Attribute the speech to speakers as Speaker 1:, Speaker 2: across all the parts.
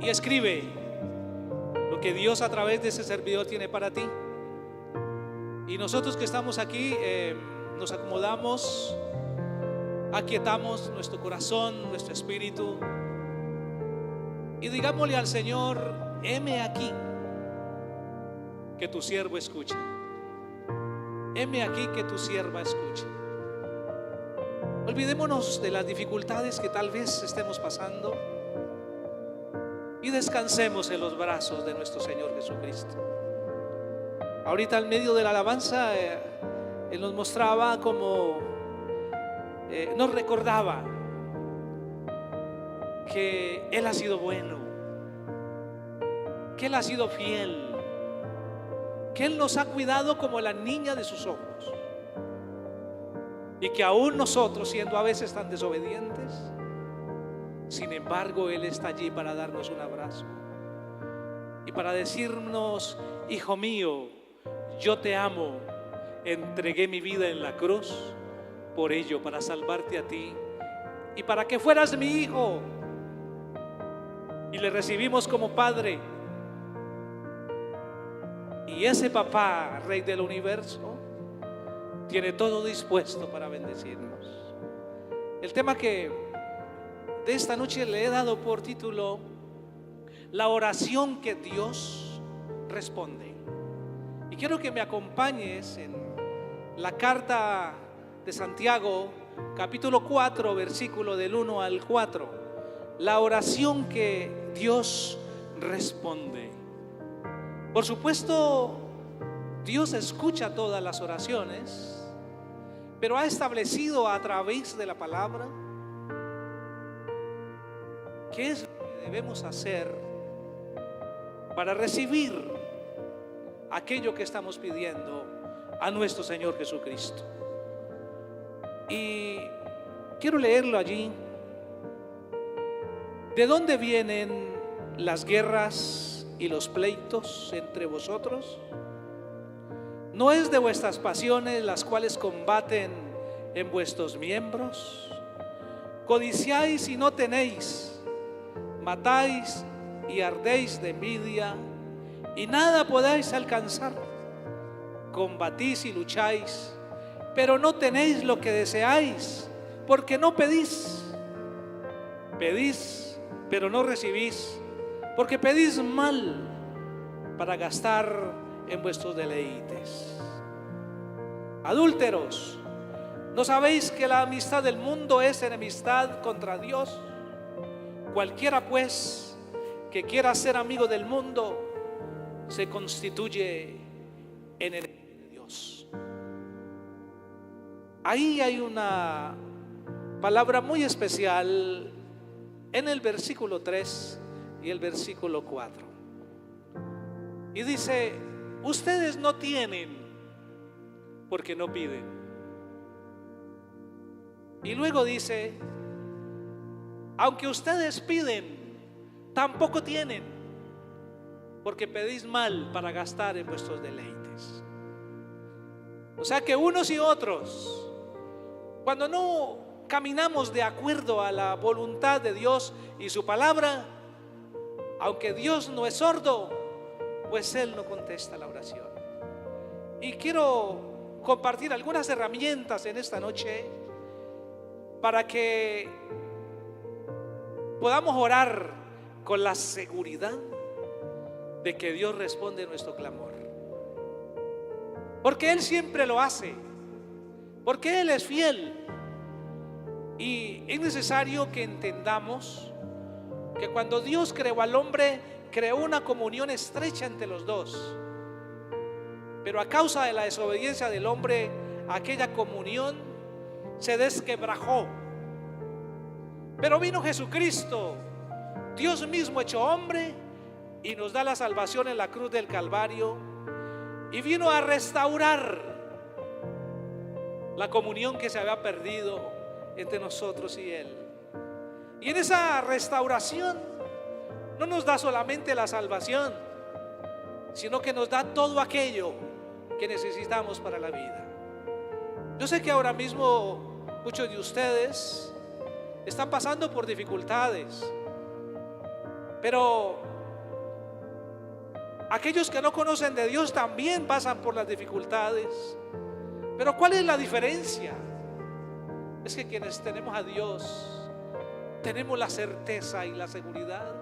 Speaker 1: y escribe lo que Dios a través de ese servidor tiene para ti. Y nosotros que estamos aquí nos acomodamos, aquietamos nuestro corazón, nuestro espíritu y digámosle al Señor: heme aquí, que tu siervo escuche. Heme aquí, que tu sierva escuche. Olvidémonos de las dificultades que tal vez estemos pasando y descansemos en los brazos de nuestro Señor Jesucristo. Ahorita en medio de la alabanza Él nos mostraba como nos recordaba que Él ha sido bueno, que Él ha sido fiel, que Él nos ha cuidado como la niña de sus ojos, y que aún nosotros, siendo a veces tan desobedientes, sin embargo Él está allí para darnos un abrazo y para decirnos: hijo mío, yo te amo, entregué mi vida en la cruz por ello, para salvarte a ti y para que fueras mi hijo. Y le recibimos como padre. Y ese papá, Rey del universo, tiene todo dispuesto para bendecirnos. El tema que de esta noche le he dado por título: la oración que Dios responde. Y quiero que me acompañes en la carta de Santiago, capítulo 4, versículo del 1 al 4. La oración que Dios responde. Por supuesto, Dios escucha todas las oraciones, pero ha establecido a través de la palabra qué es lo que debemos hacer para recibir aquello que estamos pidiendo a nuestro Señor Jesucristo. Y quiero leerlo allí. ¿De dónde vienen las guerras y los pleitos entre vosotros? ¿No es de vuestras pasiones las cuales combaten en vuestros miembros? Codiciáis y no tenéis, matáis y ardéis de envidia y nada podáis alcanzar. Combatís y lucháis, pero no tenéis lo que deseáis, porque no pedís. Pedís, pero no recibís, porque pedís mal, para gastar en vuestros deleites. Adúlteros, ¿no sabéis que la amistad del mundo es enemistad contra Dios? Cualquiera pues que quiera ser amigo del mundo se constituye en enemigo de Dios. Ahí hay una palabra muy especial en el versículo 3 y el versículo 4. Y dice: ustedes no tienen porque no piden. Y luego dice: aunque ustedes piden, tampoco tienen, porque pedís mal para gastar en vuestros deleites. O sea que unos y otros, cuando no caminamos de acuerdo a la voluntad de Dios y su palabra, aunque Dios no es sordo, pues Él no contesta la oración. Y quiero compartir algunas herramientas en esta noche para que podamos orar con la seguridad de que Dios responde nuestro clamor, porque Él siempre lo hace, porque Él es fiel. Y es necesario que entendamos que cuando Dios creó al hombre, creó una comunión estrecha entre los dos, pero a causa de la desobediencia del hombre, aquella comunión se desquebrajó. Pero vino Jesucristo, Dios mismo hecho hombre, y nos da la salvación en la cruz del Calvario, y vino a restaurar la comunión que se había perdido entre nosotros y Él. Y en esa restauración no nos da solamente la salvación, sino que nos da todo aquello que necesitamos para la vida. Yo sé que ahora mismo muchos de ustedes están pasando por dificultades, Pero aquellos que no conocen de Dios también pasan por las dificultades. Pero ¿cuál es la diferencia? Es que quienes tenemos a Dios tenemos la certeza y la seguridad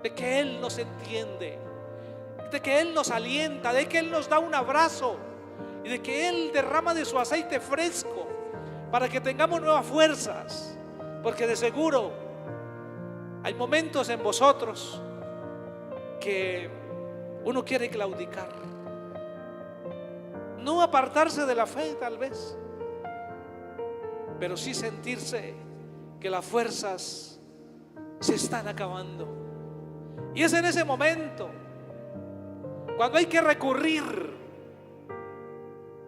Speaker 1: de que Él nos entiende, de que Él nos alienta, de que Él nos da un abrazo y de que Él derrama de su aceite fresco para que tengamos nuevas fuerzas. Porque de seguro hay momentos en vosotros que uno quiere claudicar, no apartarse de la fe tal vez, pero sí sentirse que las fuerzas se están acabando. Y es en ese momento cuando hay que recurrir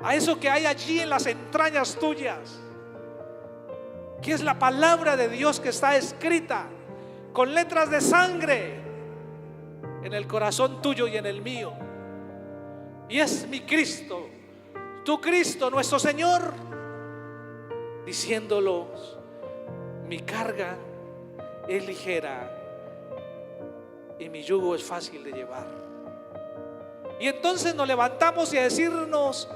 Speaker 1: a eso que hay allí en las entrañas tuyas, que es la palabra de Dios que está escrita con letras de sangre en el corazón tuyo y en el mío. Y es mi Cristo, tu Cristo, nuestro Señor, diciéndolos: mi carga es ligera y mi yugo es fácil de llevar. Y entonces nos levantamos y a decirnos,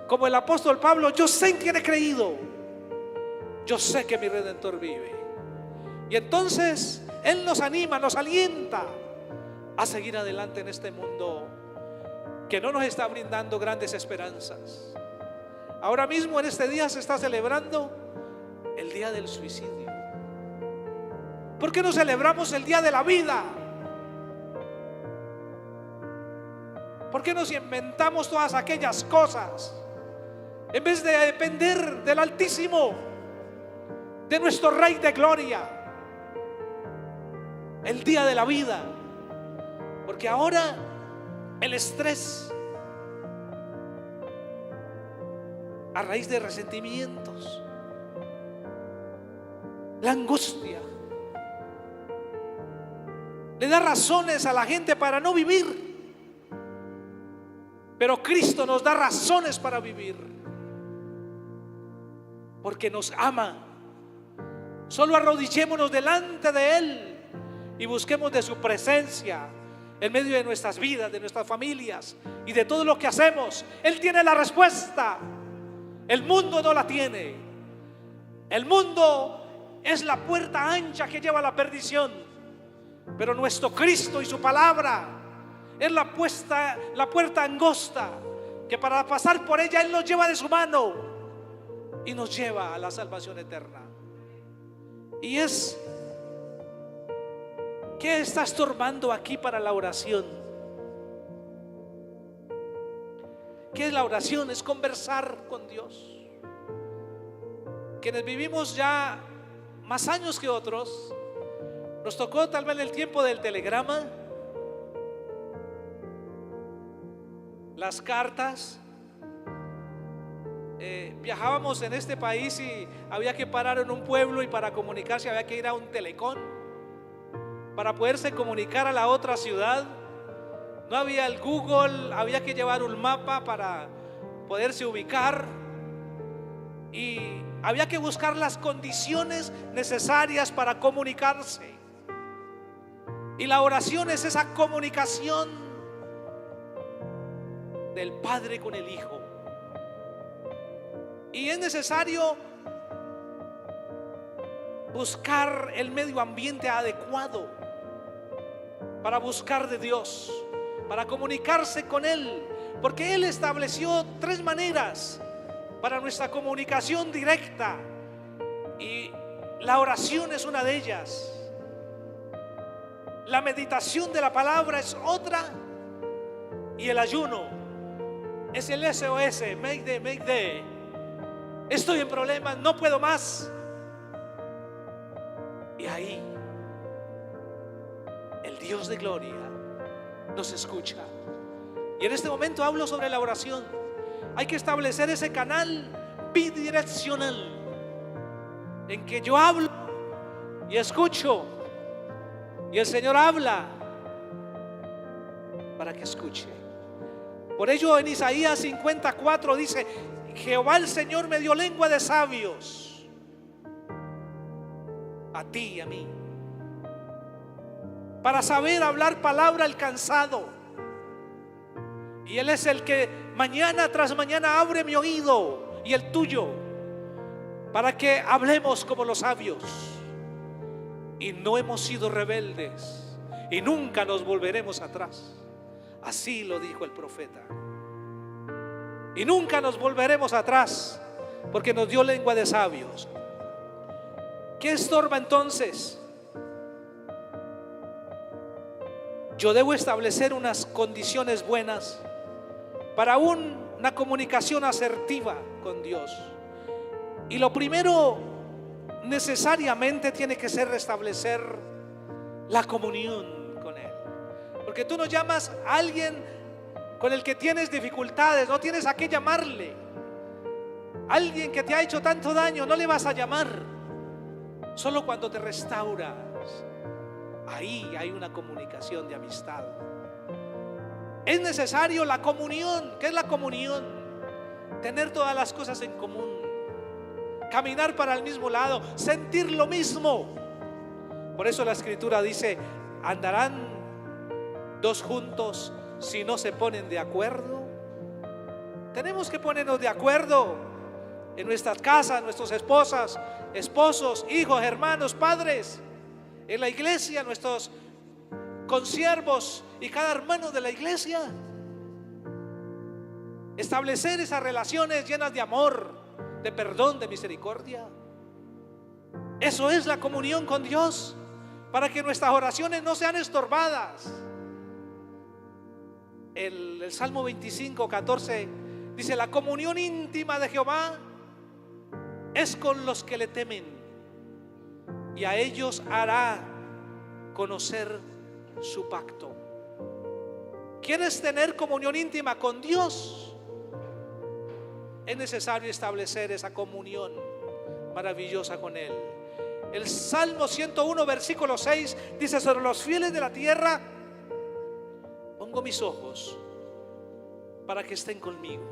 Speaker 1: como el apóstol Pablo: yo sé en quién he creído, yo sé que mi Redentor vive. Y entonces Él nos anima, nos alienta a seguir adelante en este mundo que no nos está brindando grandes esperanzas. Ahora mismo en este día se está celebrando el día del suicidio. ¿Por qué no celebramos el día de la vida? ¿Por qué nos inventamos todas aquellas cosas en vez de depender del Altísimo, de nuestro Rey de Gloria? El día de la vida. Porque ahora el estrés, a raíz de resentimientos, la angustia, le da razones a la gente para no vivir. Pero Cristo nos da razones para vivir, porque nos ama. Solo arrodillémonos delante de Él y busquemos de su presencia en medio de nuestras vidas, de nuestras familias y de todo lo que hacemos. Él tiene la respuesta. El mundo no la tiene. El mundo es la puerta ancha que lleva a la perdición, pero nuestro Cristo y su palabra es la puerta angosta, que para pasar por ella Él nos lleva de su mano y nos lleva a la salvación eterna. Y es: ¿qué estás tomando aquí para la oración? ¿Qué es la oración? Es conversar con Dios. Quienes vivimos ya más años que otros, nos tocó tal vez el tiempo del telegrama, las cartas. Viajábamos en este país y había que parar en un pueblo, y para comunicarse había que ir a un telecom para poderse comunicar a la otra ciudad. No había el Google, había que llevar un mapa para poderse ubicar, y había que buscar las condiciones necesarias para comunicarse. Y la oración es esa comunicación del Padre con el Hijo. Y es necesario buscar el medio ambiente adecuado para buscar de Dios, para comunicarse con Él, porque Él estableció 3 maneras para nuestra comunicación directa, y la oración es una de ellas. La meditación de la palabra es otra, y el ayuno es el SOS, Mayday. Estoy en problemas, no puedo más. Y ahí el Dios de gloria nos escucha. Y en este momento hablo sobre la oración. Hay que establecer ese canal bidireccional en que yo hablo y escucho, y el Señor habla para que escuche. Por ello en Isaías 54 dice: Jehová el Señor me dio lengua de sabios, a ti y a mí. para saber hablar palabra al cansado. Y Él es el que mañana tras mañana abre mi oído y el tuyo, para que hablemos como los sabios. Y no hemos sido rebeldes y nunca nos volveremos atrás. Así lo dijo el profeta. Y nunca nos volveremos atrás, porque nos dio lengua de sabios. ¿Qué estorba entonces? Yo debo establecer unas condiciones buenas para una comunicación asertiva con Dios. Y lo primero necesariamente tiene que ser restablecer la comunión con Él. Porque tú no llamas a alguien con el que tienes dificultades, no tienes a qué llamarle. Alguien que te ha hecho tanto daño, no le vas a llamar. Solo cuando te restauras, ahí hay una comunicación de amistad. Es necesario la comunión. ¿Qué es la comunión? Tener todas las cosas en común, caminar para el mismo lado, sentir lo mismo. Por eso la Escritura dice: ¿andarán dos juntos si no se ponen de acuerdo? Tenemos que ponernos de acuerdo en nuestras casas, nuestras esposas, esposos, hijos, hermanos, padres, en la iglesia, nuestros consiervos y cada hermano de la iglesia. Establecer esas relaciones llenas de amor, de perdón, de misericordia. Eso es la comunión con Dios, para que nuestras oraciones no sean estorbadas. El Salmo 25:14 dice: la comunión íntima de Jehová es con los que le temen, y a ellos hará conocer su pacto. ¿Quieres tener comunión íntima con Dios? Es necesario establecer esa comunión maravillosa con Él. El Salmo 101 versículo 6 dice: sobre los fieles de la tierra pongo mis ojos para que estén conmigo,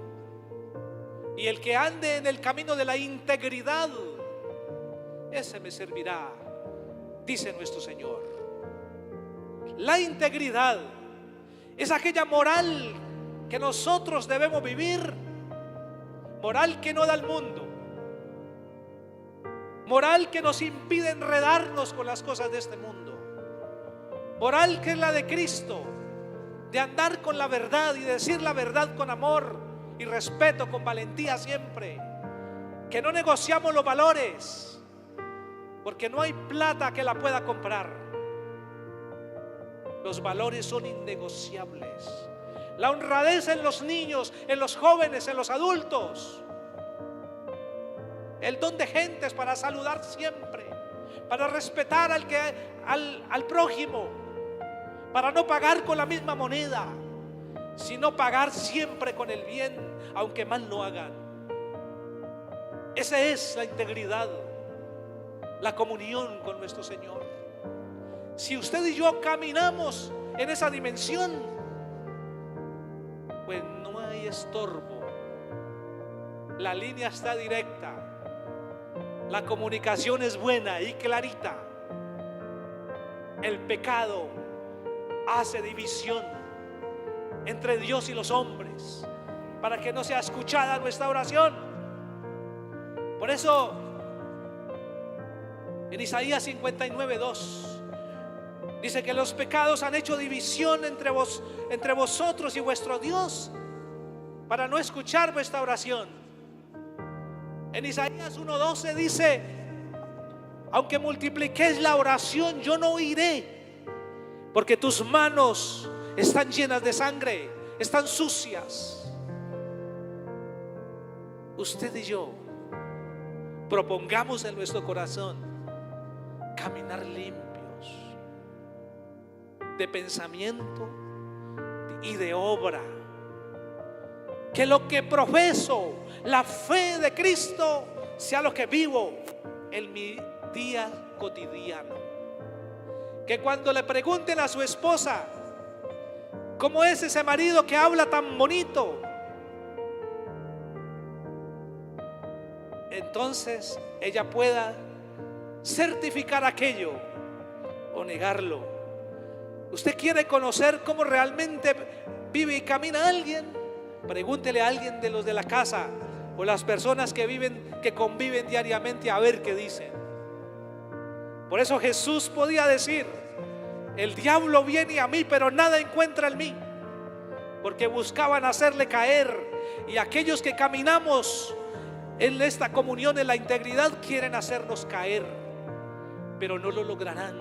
Speaker 1: y el que ande en el camino de la integridad, ese me servirá, dice nuestro Señor. La integridad es aquella moral que nosotros debemos vivir, moral que no da el mundo, moral que nos impide enredarnos con las cosas de este mundo, moral que es la de Cristo, de andar con la verdad y decir la verdad con amor y respeto, con valentía siempre, que no negociamos los valores, porque no hay plata que la pueda comprar. Los valores son innegociables. La honradez en los niños, en los jóvenes, en los adultos. El don de gentes para saludar siempre, para respetar al prójimo, para no pagar con la misma moneda, sino pagar siempre con el bien, aunque mal lo hagan. Esa es la integridad, la comunión con nuestro Señor. Si usted y yo caminamos en esa dimensión, pues no hay estorbo. La línea está directa, la comunicación es buena y clarita. El pecado hace división entre Dios y los hombres, para que no sea escuchada nuestra oración. Por eso en Isaías 59:2 dice que los pecados han hecho división entre vosotros y vuestro Dios, para no escuchar vuestra oración. En Isaías 1:12 dice: aunque multipliques la oración, yo no oiré, porque tus manos están llenas de sangre, están sucias. Usted y yo propongamos en nuestro corazón caminar limpios de pensamiento y de obra, que lo que profeso, la fe de Cristo, sea lo que vivo en mi día cotidiano. Que cuando le pregunten a su esposa cómo es ese marido que habla tan bonito, entonces ella pueda certificar aquello o negarlo. ¿Usted quiere conocer cómo realmente vive y camina alguien? Pregúntele a alguien de los de la casa o las personas que conviven diariamente, a ver qué dicen. Por eso Jesús podía decir: el diablo viene a mí, pero nada encuentra en mí, porque buscaban hacerle caer. Y aquellos que caminamos en esta comunión, en la integridad, quieren hacernos caer, pero no lo lograrán,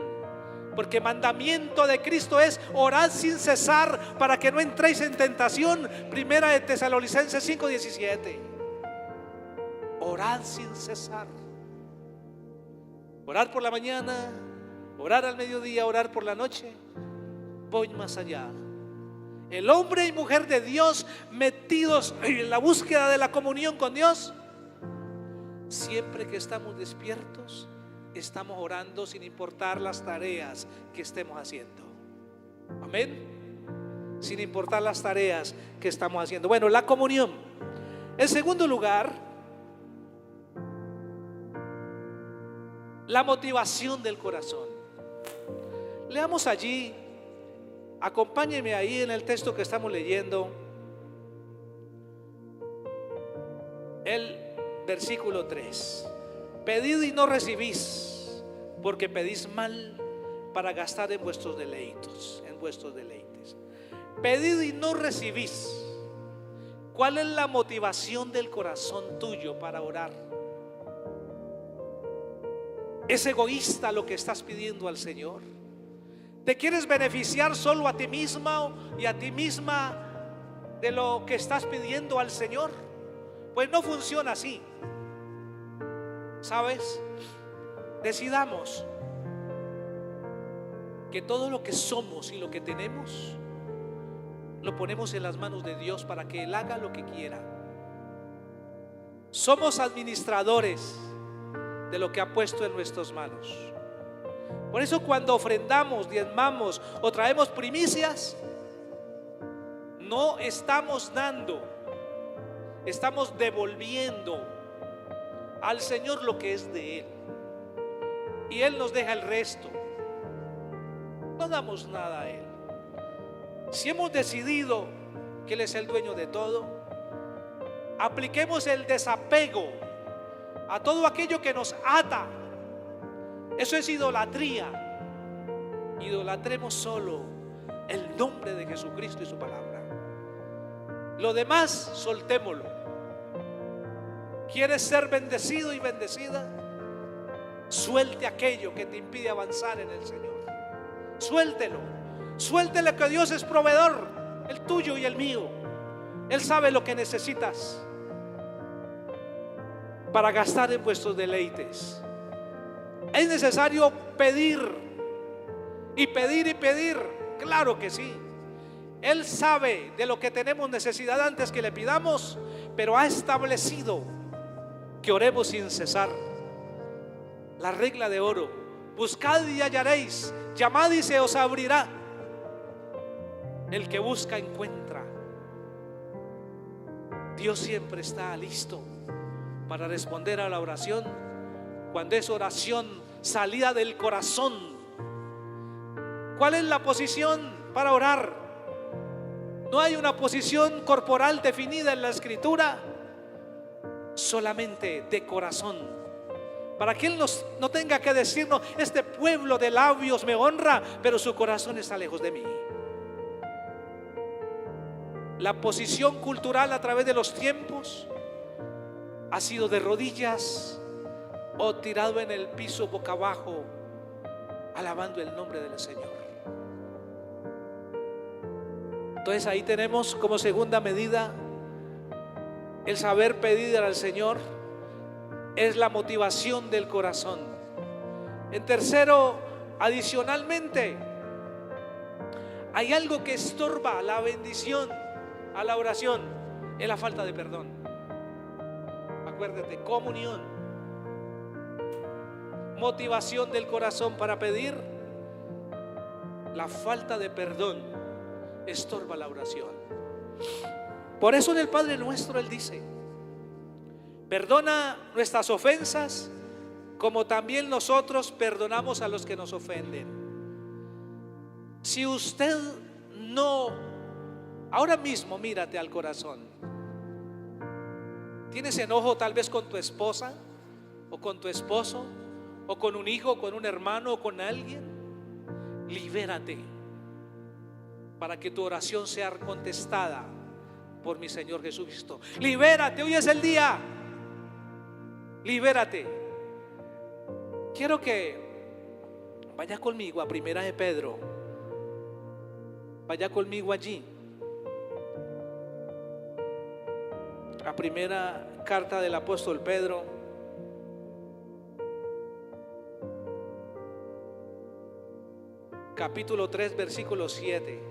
Speaker 1: porque mandamiento de Cristo es: orad sin cesar para que no entréis en tentación. Primera de Tesalonicenses 5:17. Orad sin cesar. Orar por la mañana, orar al mediodía, orar por la noche. Voy más allá. El hombre y mujer de Dios, metidos en la búsqueda de la comunión con Dios, siempre que estamos despiertos, estamos orando sin importar las tareas que estemos haciendo. Amén. Sin importar las tareas que estamos haciendo. Bueno, la comunión. En segundo lugar, la motivación del corazón. Leamos allí, acompáñenme ahí en el texto que estamos leyendo, el versículo 3. Pedid y no recibís, porque pedís mal para gastar en vuestros deleites, Pedid y no recibís. ¿Cuál es la motivación del corazón tuyo para orar? ¿Es egoísta lo que estás pidiendo al Señor? ¿Te quieres beneficiar solo a ti misma y a ti misma de lo que estás pidiendo al Señor? Pues no funciona así. ¿Sabes? Decidamos que todo lo que somos y lo que tenemos lo ponemos en las manos de Dios para que Él haga lo que quiera. Somos administradores de lo que ha puesto en nuestras manos. Por eso cuando ofrendamos, diezmamos o traemos primicias, no estamos dando, estamos devolviendo al Señor lo que es de Él, y Él nos deja el resto. No damos nada a Él. Si hemos decidido que Él es el dueño de todo, apliquemos el desapego a todo aquello que nos ata. Eso es idolatría. Idolatremos solo el nombre de Jesucristo y su palabra. Lo demás, soltémoslo. ¿Quieres ser bendecido y bendecida? Suelte aquello que te impide avanzar en el Señor. Suéltelo. Suéltele que Dios es proveedor, el tuyo y el mío. Él sabe lo que necesitas para gastar en vuestros deleites. Es necesario pedir y pedir y pedir. Claro que sí. Él sabe de lo que tenemos necesidad antes que le pidamos, pero ha establecido que oremos sin cesar. La regla de oro: buscad y hallaréis, llamad y se os abrirá. El que busca encuentra. Dios siempre está listo para responder a la oración cuando es oración salida del corazón. ¿Cuál es la posición para orar? No hay una posición corporal definida en la Escritura, solamente de corazón, para que Él no tenga que decirnos: este pueblo de labios me honra, pero su corazón está lejos de mí. La posición cultural a través de los tiempos ha sido de rodillas o tirado en el piso boca abajo, alabando el nombre del Señor. Entonces ahí tenemos como segunda medida el saber pedir al Señor. Es la motivación del corazón. En tercero, adicionalmente, hay algo que estorba la bendición a la oración: es la falta de perdón. Acuérdate, comunión, motivación del corazón para pedir. La falta de perdón estorba la oración. Por eso en el Padre Nuestro Él dice: perdona nuestras ofensas como también nosotros perdonamos a los que nos ofenden. Si usted no, ahora mismo mírate al corazón. ¿Tienes enojo tal vez con tu esposa o con tu esposo o con un hijo, con un hermano o con alguien? Libérate para que tu oración sea contestada por mi Señor Jesucristo. Libérate, hoy es el día. Libérate. Quiero que vaya conmigo a Primera de Pedro. Vaya conmigo allí. La primera carta del apóstol Pedro, capítulo 3, versículo 7.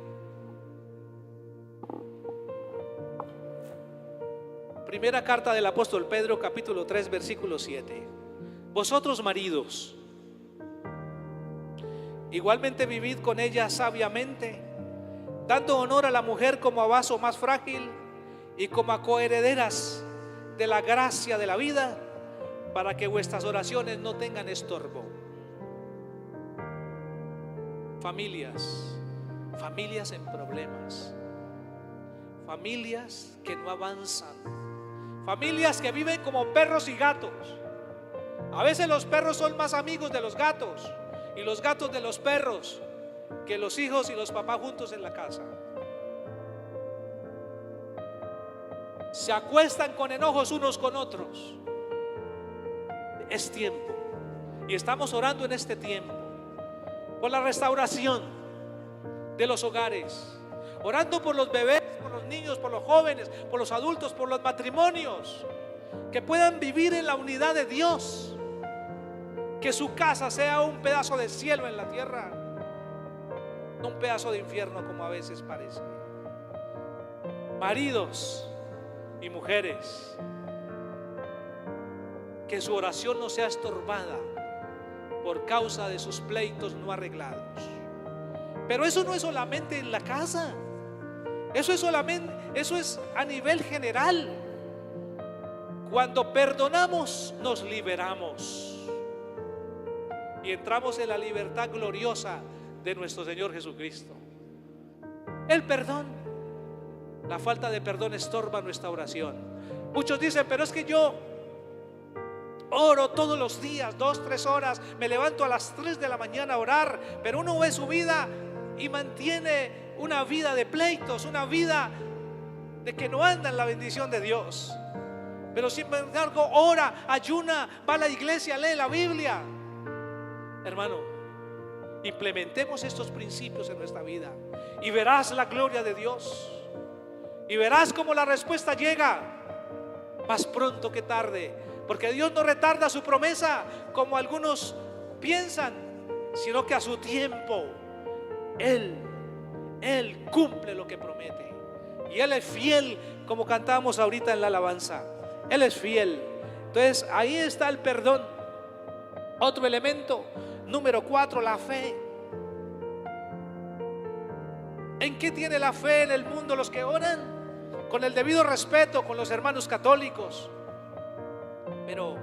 Speaker 1: Primera carta del apóstol Pedro, capítulo 3, versículo 7. Vosotros, maridos, igualmente vivid con ella sabiamente, dando honor a la mujer como a vaso más frágil y como a coherederas de la gracia de la vida, para que vuestras oraciones no tengan estorbo. Familias en problemas, familias que no avanzan, familias que viven como perros y gatos. A veces los perros son más amigos de los gatos y los gatos de los perros que los hijos y los papás juntos en la casa. Se acuestan con enojos unos con otros. Es tiempo, y estamos orando en este tiempo por la restauración de los hogares, orando por los bebés, por los niños, por los jóvenes, por los adultos, por los matrimonios, que puedan vivir en la unidad de Dios, que su casa sea un pedazo de cielo en la tierra, no un pedazo de infierno como a veces parece. Maridos y mujeres, que su oración no sea estorbada por causa de sus pleitos no arreglados. Pero eso no es solamente en la casa, eso es a nivel general. Cuando perdonamos, nos liberamos y entramos en la libertad gloriosa de nuestro Señor Jesucristo. El perdón, la falta de perdón estorba nuestra oración. Muchos dicen, pero es que yo oro todos los días, 2-3 horas, me levanto a las 3 de la mañana a orar, pero uno ve su vida y mantiene una vida de pleitos, una vida de que no anda en la bendición de Dios. Pero sin embargo ora, ayuna, va a la iglesia, lee la Biblia. Hermano, implementemos estos principios en nuestra vida y verás la gloria de Dios, y verás cómo la respuesta llega más pronto que tarde, porque Dios no retarda su promesa como algunos piensan, sino que a su tiempo Él cumple lo que promete, y Él es fiel, como cantábamos ahorita en la alabanza. Él es fiel. Entonces ahí está el perdón. Otro elemento, número 4, la fe. ¿En qué tiene la fe en el mundo los que oran? Con el debido respeto con los hermanos católicos, pero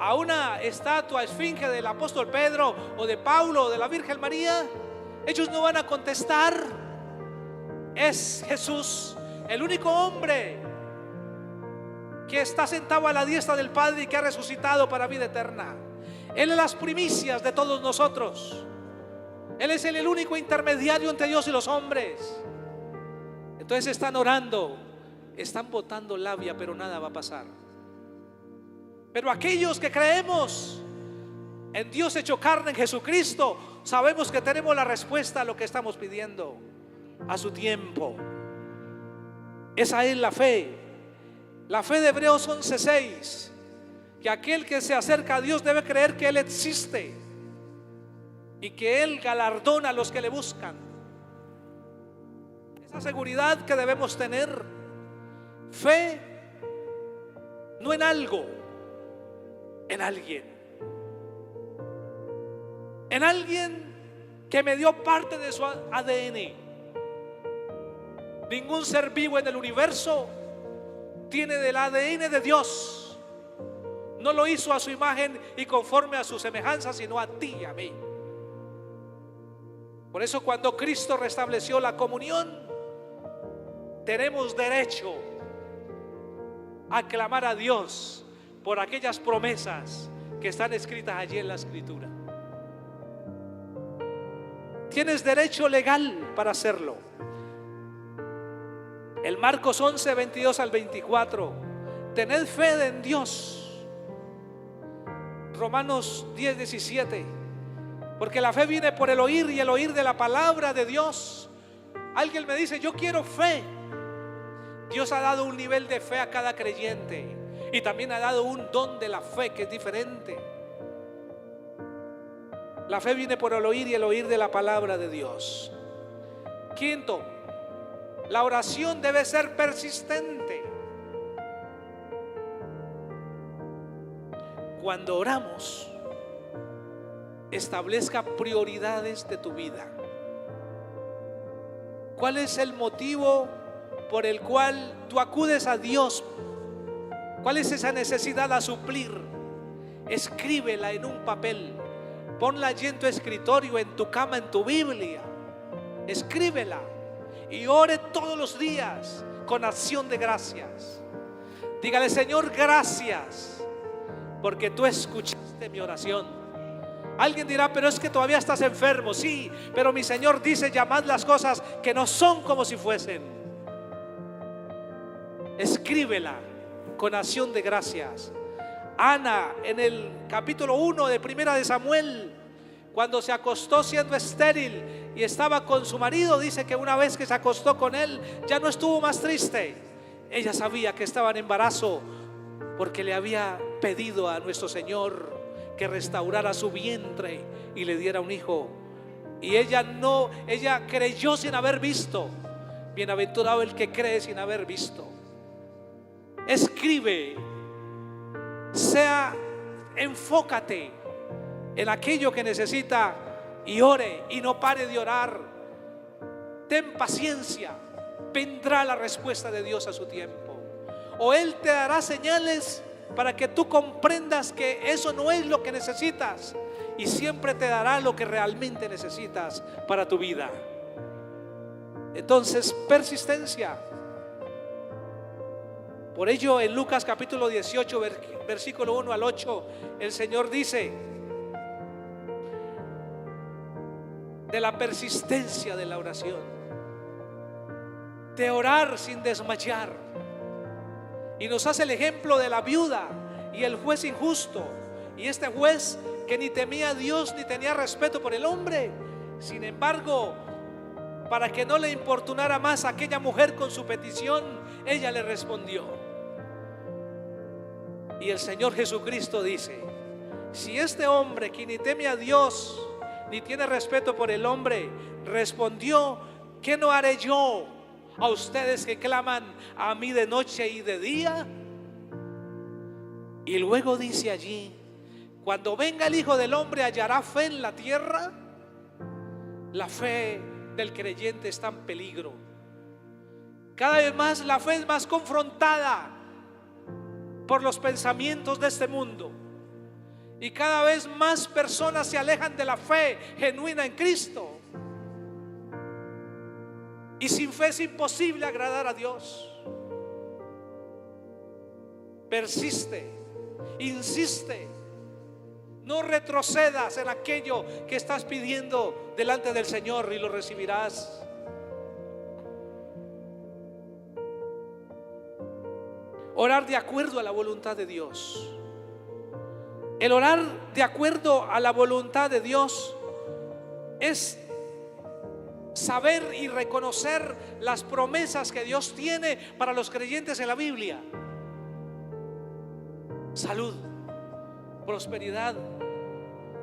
Speaker 1: a una estatua esfinge del apóstol Pedro o de Pablo o de la Virgen María, ellos no van a contestar. Es Jesús, el único hombre que está sentado a la diestra del Padre y que ha resucitado para vida eterna. Él es las primicias de todos nosotros. Él es el único intermediario entre Dios y los hombres. Entonces están orando, están botando labia, pero nada va a pasar. Pero aquellos que creemos en Dios hecho carne, en Jesucristo, sabemos que tenemos la respuesta a lo que estamos pidiendo a su tiempo. Esa es la fe. La fe de Hebreos 11:6, que aquel que se acerca a Dios debe creer que Él existe y que Él galardona a los que le buscan. Esa seguridad que debemos tener. Fe no en algo, en alguien. En alguien que me dio parte de su ADN. Ningún ser vivo en el universo tiene del ADN de Dios. No lo hizo a su imagen y conforme a su semejanza, sino a ti y a mí. Por Por eso cuando Cristo restableció la comunión, tenemos derecho a clamar a Dios por aquellas promesas que están escritas allí en la Escritura. Tienes derecho legal para hacerlo. El Marcos 11, 22 al 24. Tened fe en Dios. Romanos 10, 17. Porque la fe viene por el oír y el oír de la palabra de Dios. Alguien me dice: yo quiero fe. Dios ha dado un nivel de fe a cada creyente y también ha dado un don de la fe que es diferente. La fe viene por el oír y el oír de la palabra de Dios. Quinto, la oración debe ser persistente. Cuando oramos, establezca prioridades de tu vida. ¿Cuál es el motivo por el cual tú acudes a Dios? ¿Cuál es esa necesidad a suplir? Escríbela en un papel. Ponla allí en tu escritorio, en tu cama, en tu Biblia. Escríbela y ore todos los días con acción de gracias. Dígale: Señor, gracias porque tú escuchaste mi oración. Alguien dirá: pero es que todavía estás enfermo. Sí, pero mi Señor dice: llamad las cosas que no son como si fuesen. Escríbela con acción de gracias. Ana, en el capítulo 1 de Primera de Samuel, cuando se acostó siendo estéril y estaba con su marido, dice que una vez que se acostó con él, ya no estuvo más triste. Ella sabía que estaba en embarazo porque le había pedido a nuestro Señor que restaurara su vientre y le diera un hijo. Y ella creyó sin haber visto. Bienaventurado el que cree sin haber visto. Escribe, enfócate en aquello que necesita y ore y no pare de orar. Ten paciencia, vendrá la respuesta de Dios a su tiempo. O Él te dará señales para que tú comprendas que eso no es lo que necesitas, y siempre te dará lo que realmente necesitas para tu vida. Entonces, persistencia. Por ello, en Lucas capítulo 18, versículo 1 al 8, el Señor dice de la persistencia de la oración, de orar sin desmayar. Y nos hace el ejemplo de la viuda y el juez injusto. Y este juez que ni temía a Dios ni tenía respeto por el hombre, sin embargo, para que no le importunara más a aquella mujer con su petición, ella le respondió. Y el Señor Jesucristo dice: si este hombre que ni teme a Dios ni tiene respeto por el hombre respondió, ¿qué no haré yo a ustedes que claman a mí de noche y de día? Y luego dice allí: cuando venga el Hijo del Hombre, ¿hallará fe en la tierra? La fe del creyente está en peligro. Cada vez más la fe es más confrontada por los pensamientos de este mundo, y cada vez más personas se alejan de la fe genuina en Cristo. Y sin fe es imposible agradar a Dios. Persiste, insiste, no retrocedas en aquello que estás pidiendo delante del Señor, y lo recibirás. Orar de acuerdo a la voluntad de Dios. El orar de acuerdo a la voluntad de Dios es saber y reconocer las promesas que Dios tiene para los creyentes en la Biblia. Salud, prosperidad,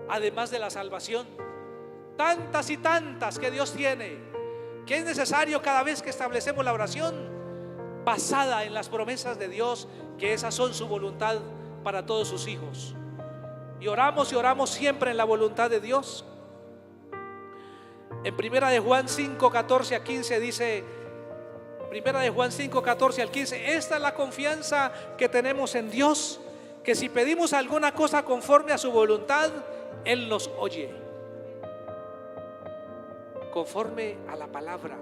Speaker 1: además de la salvación. Tantas y tantas que Dios tiene, que es necesario cada vez que establecemos la oración basada en las promesas de Dios, que esas son su voluntad para todos sus hijos. Y oramos siempre en la voluntad de Dios. En Primera de Juan 5, 14 a 15 dice, Primera de Juan 5, 14 al 15: esta es la confianza que tenemos en Dios, que si pedimos alguna cosa conforme a su voluntad, Él nos oye. conforme a la palabra.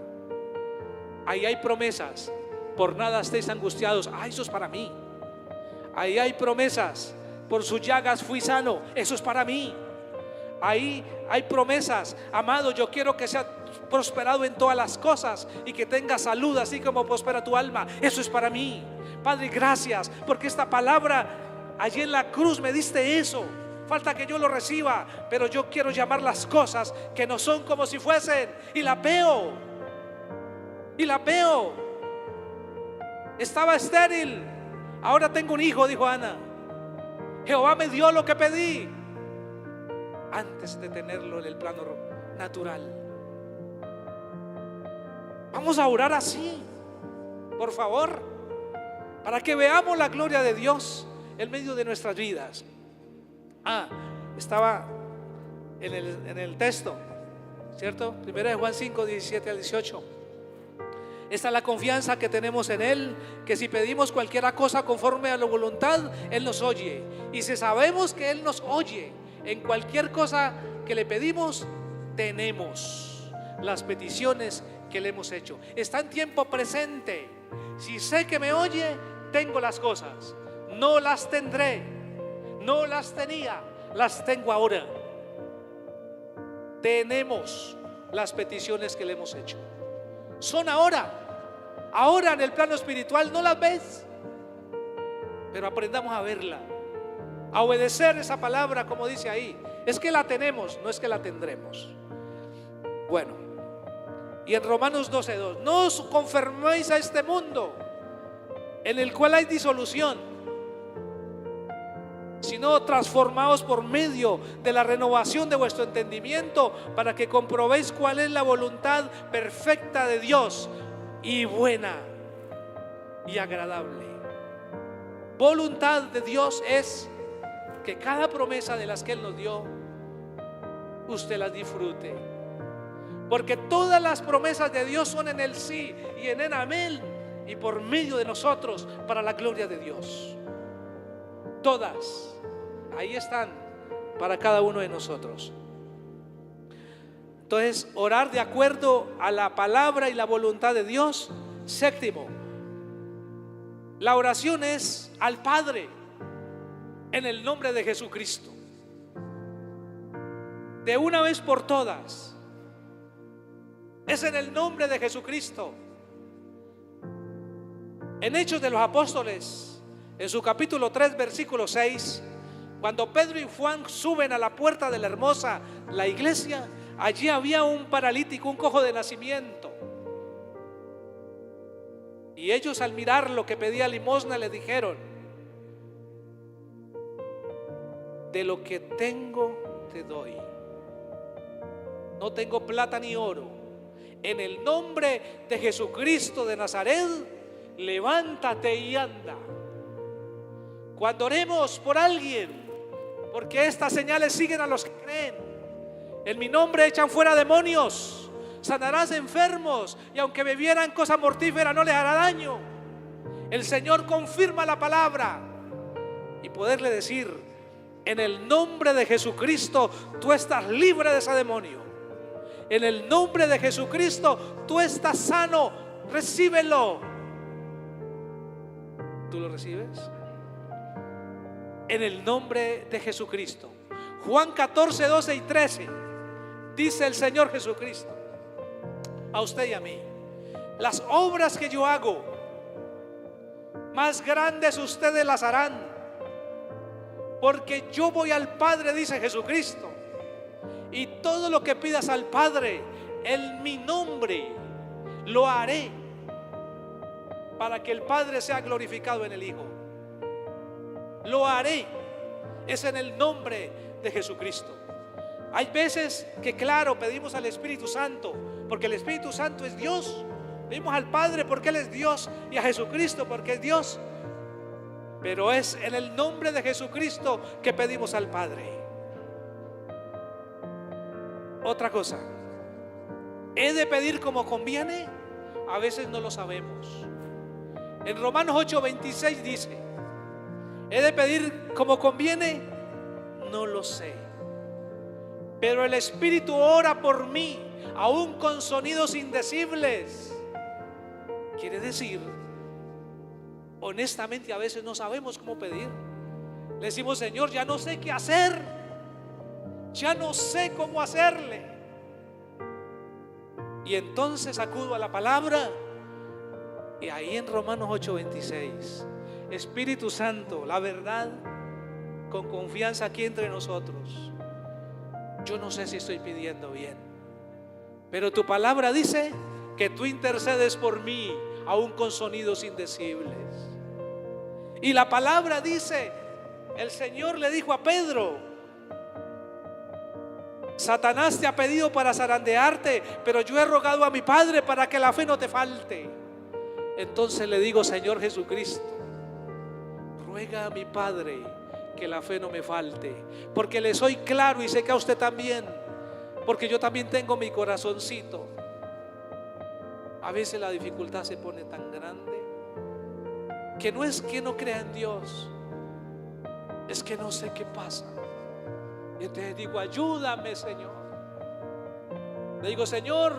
Speaker 1: Ahí hay promesas. Por nada estéis angustiados. Eso es para mí. Ahí hay promesas. Por sus llagas fui sano. Eso es para mí. Ahí hay promesas. Amado, yo quiero que sea prosperado en todas las cosas y que tenga salud así como prospera tu alma. Eso es para mí. Padre, gracias porque esta palabra allí en la cruz me diste eso. Falta que yo lo reciba, pero yo quiero llamar las cosas que no son como si fuesen. Y la veo. Y la veo. Estaba estéril, ahora tengo un hijo, dijo Ana. Jehová me dio lo que pedí antes de tenerlo en el plano natural. Vamos a orar así, por favor, para que veamos la gloria de Dios en medio de nuestras vidas. Estaba en el texto, ¿cierto? 1 Juan 5, 17 al 18. Esta es la confianza que tenemos en Él, que si pedimos cualquier cosa conforme a la voluntad, Él nos oye. Y si sabemos que Él nos oye en cualquier cosa que le pedimos, tenemos las peticiones que le hemos hecho. Está en tiempo presente. Si sé que me oye, tengo las cosas. No las tendré, no las tenía, las tengo ahora. Tenemos las peticiones que le hemos hecho. Son ahora. Ahora en el plano espiritual no las ves, pero aprendamos a verla, a obedecer esa palabra como dice ahí. Es que la tenemos, no es que la tendremos. Bueno, y en Romanos 12:2, no os conforméis a este mundo en el cual hay disolución, sino transformaos por medio de la renovación de vuestro entendimiento, para que comprobéis cuál es la voluntad perfecta de Dios, y buena y agradable. Voluntad de Dios es que cada promesa de las que Él nos dio, usted las disfrute, porque todas las promesas de Dios son en el sí y en el amén, y por medio de nosotros, para la gloria de Dios. Todas ahí están para cada uno de nosotros. Entonces, orar de acuerdo a la palabra y la voluntad de Dios. Séptimo, la oración es al Padre en el nombre de Jesucristo. De una vez por todas, es en el nombre de Jesucristo. En Hechos de los Apóstoles, en su capítulo 3, versículo 6, cuando Pedro y Juan suben a la puerta de la hermosa, la iglesia, allí había un paralítico, un cojo de nacimiento. Y ellos, al mirar lo que pedía limosna, le dijeron: de lo que tengo te doy. No tengo plata ni oro. En el nombre de Jesucristo de Nazaret, levántate y anda. Cuando oremos por alguien, porque estas señales siguen a los que creen, en mi nombre echan fuera demonios, sanarás enfermos, y aunque bebieran cosa mortífera no les hará daño. El Señor confirma la palabra, y poderle decir: en el nombre de Jesucristo tú estás libre de ese demonio. En el nombre de Jesucristo tú estás sano, recíbelo. ¿Tú lo recibes? En el nombre de Jesucristo. Juan 14, 12 y 13 dice el Señor Jesucristo a usted y a mí: las obras que yo hago, más grandes ustedes las harán, porque yo voy al Padre, dice Jesucristo, y todo lo que pidas al Padre en mi nombre lo haré, para que el Padre sea glorificado en el Hijo. Lo haré, es en el nombre de Jesucristo. Hay veces que, claro, pedimos al Espíritu Santo, porque el Espíritu Santo es Dios. Pedimos al Padre porque Él es Dios, y a Jesucristo porque es Dios. Pero es en el nombre de Jesucristo que pedimos al Padre. Otra cosa, ¿he de pedir como conviene? A veces no lo sabemos. En Romanos 8:26 dice: ¿he de pedir como conviene? No lo sé. pero el Espíritu ora por mí, aún con sonidos indecibles. Quiere decir, honestamente a veces no sabemos cómo pedir. Le decimos: Señor, ya no sé qué hacer, ya no sé cómo hacerle. Y entonces acudo a la palabra, y ahí en Romanos 8:26, Espíritu Santo, la verdad, con confianza aquí entre nosotros. Yo no sé si estoy pidiendo bien, pero tu palabra dice que tú intercedes por mí, aún con sonidos indecibles. Y la palabra dice, el Señor le dijo a Pedro: Satanás te ha pedido para zarandearte, pero yo he rogado a mi Padre para que la fe no te falte. Entonces le digo: Señor Jesucristo, ruega a mi Padre que la fe no me falte, porque le soy claro, y sé que a usted también, porque yo también tengo mi corazoncito. A veces la dificultad se pone tan grande que no es que no crea en Dios, es que no sé qué pasa. Y entonces digo: ayúdame, Señor. Le digo: Señor,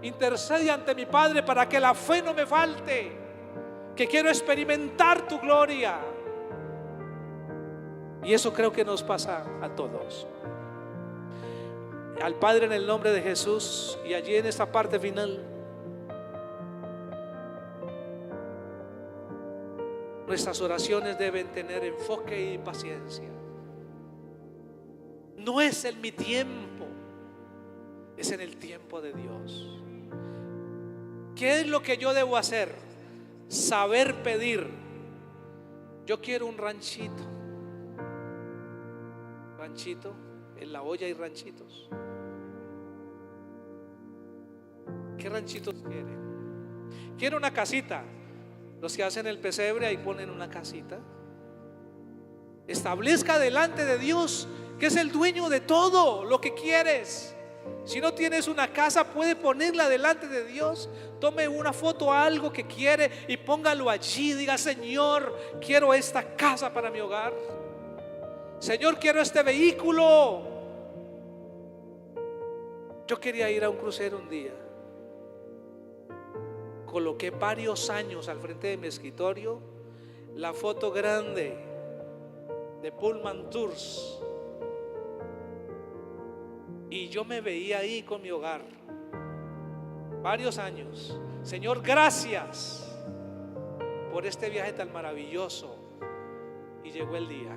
Speaker 1: intercede ante mi Padre para que la fe no me falte, que quiero experimentar tu gloria. Y eso creo que nos pasa a todos. Al Padre, en el nombre de Jesús, y allí en esta parte final, nuestras oraciones deben tener enfoque y paciencia. No es en mi tiempo, es en el tiempo de Dios. ¿Qué es lo que yo debo hacer? Saber pedir. Yo quiero un ranchito. Ranchito, en La Hoya hay ranchitos. ¿Qué ranchitos quieren? Quiero una casita. Los que hacen el pesebre ahí ponen una casita. Establezca delante de Dios, que es el dueño de todo lo que quieres. Si no tienes una casa, puede ponerla delante de Dios. Tome una foto a algo que quiere y póngalo allí. Diga: Señor, quiero esta casa para mi hogar. Señor, quiero este vehículo. Yo quería ir a un crucero un día. Coloqué varios años al frente de mi escritorio la foto grande de Pullman Tours, y yo me veía ahí con mi hogar varios años. Señor, gracias por este viaje tan maravilloso. Y llegó el día.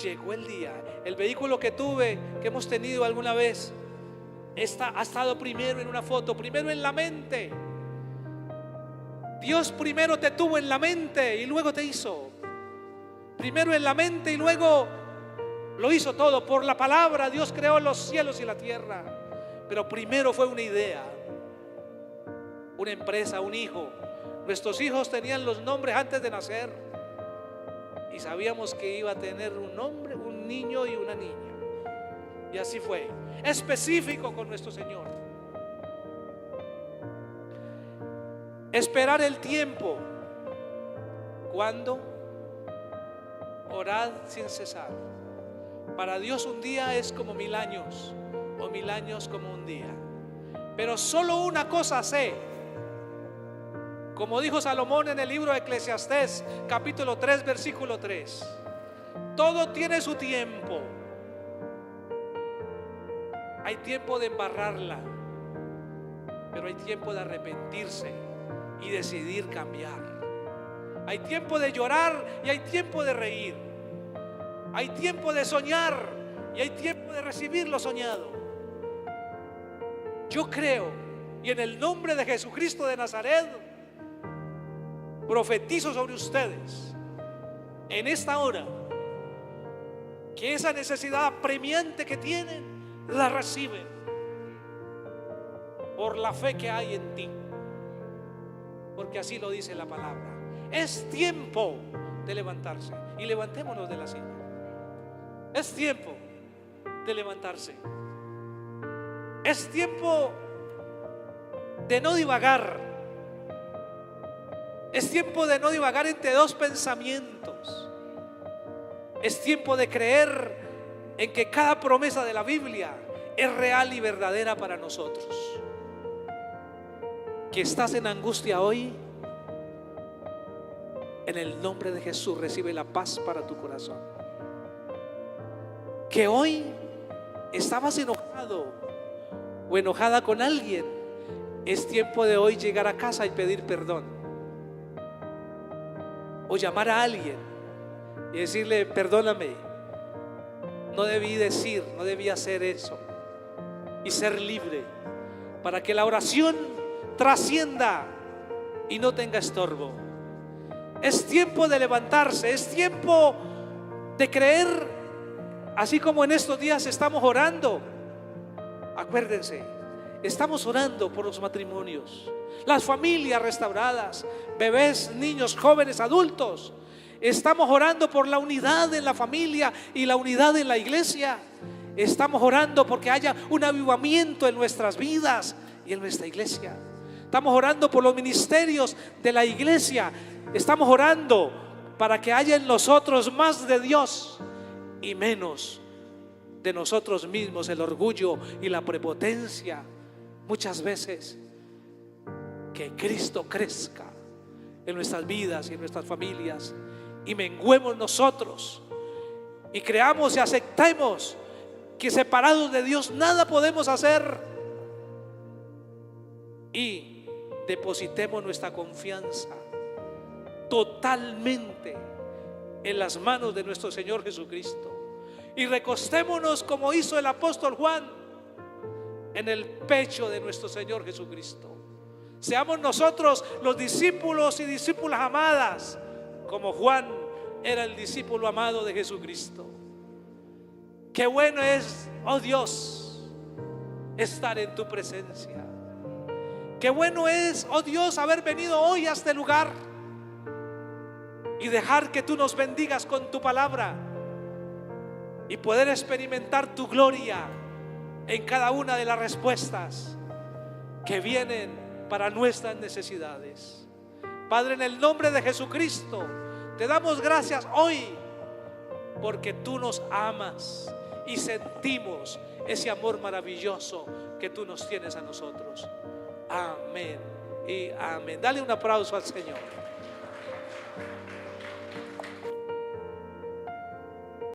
Speaker 1: Llegó el día. El vehículo que tuve, que hemos tenido alguna vez, ha estado primero en una foto, primero en la mente. Dios primero te tuvo en la mente y luego te hizo. Primero en la mente y luego lo hizo todo. Por la palabra Dios creó los cielos y la tierra, pero primero fue una idea, una empresa, un hijo. Nuestros hijos tenían los nombres antes de nacer y sabíamos que iba a tener un nombre, un niño y una niña. Y así fue, específico con nuestro Señor. Esperar el tiempo. ¿Cuándo? Orad sin cesar. Para Dios un día es como 1000 años, o 1000 años como un día. Pero solo una cosa sé, como dijo Salomón en el libro de Eclesiastés, capítulo 3, versículo 3: todo tiene su tiempo. Hay tiempo de embarrarla, pero hay tiempo de arrepentirse y decidir cambiar. Hay tiempo de llorar y hay tiempo de reír. Hay tiempo de soñar y hay tiempo de recibir lo soñado. Yo creo, y en el nombre de Jesucristo de Nazaret, profetizo sobre ustedes en esta hora que esa necesidad apremiante que tienen la reciben por la fe que hay en ti, porque así lo dice la palabra. Es tiempo de levantarse, y levantémonos de la silla. Es tiempo de levantarse. Es tiempo de no divagar. Es tiempo de no divagar entre dos pensamientos. Es tiempo de creer en que cada promesa de la Biblia es real y verdadera para nosotros. Que estás en angustia hoy, en el nombre de Jesús recibe la paz para tu corazón. Que hoy estabas enojado o enojada con alguien, es tiempo de hoy llegar a casa y pedir perdón, o llamar a alguien y decirle: perdóname, no debí decir, no debí hacer eso, y ser libre, para que la oración trascienda y no tenga estorbo. Es tiempo de levantarse, es tiempo de creer, así como en estos días estamos orando. Acuérdense, estamos orando por los matrimonios, las familias restauradas, bebés, niños, jóvenes, adultos. Estamos orando por la unidad en la familia y la unidad en la iglesia. Estamos orando porque haya un avivamiento en nuestras vidas y en nuestra iglesia. Estamos orando por los ministerios de la iglesia. Estamos orando para que haya en nosotros más de Dios y menos de nosotros mismos, el orgullo y la prepotencia. Muchas veces que Cristo crezca en nuestras vidas y en nuestras familias, y menguemos nosotros y creamos y aceptemos que separados de Dios nada podemos hacer, y depositemos nuestra confianza totalmente en las manos de nuestro Señor Jesucristo, y recostémonos como hizo el apóstol Juan en el pecho de nuestro Señor Jesucristo. Seamos nosotros los discípulos y discípulas amadas, como Juan era el discípulo amado de Jesucristo. Qué bueno es, oh Dios, estar en tu presencia. Qué bueno es, oh Dios, haber venido hoy a este lugar y dejar que tú nos bendigas con tu palabra y poder experimentar tu gloria en cada una de las respuestas que vienen para nuestras necesidades. Padre, en el nombre de Jesucristo te damos gracias hoy porque tú nos amas y sentimos ese amor maravilloso que tú nos tienes a nosotros. Amén y amén. Dale un aplauso al Señor.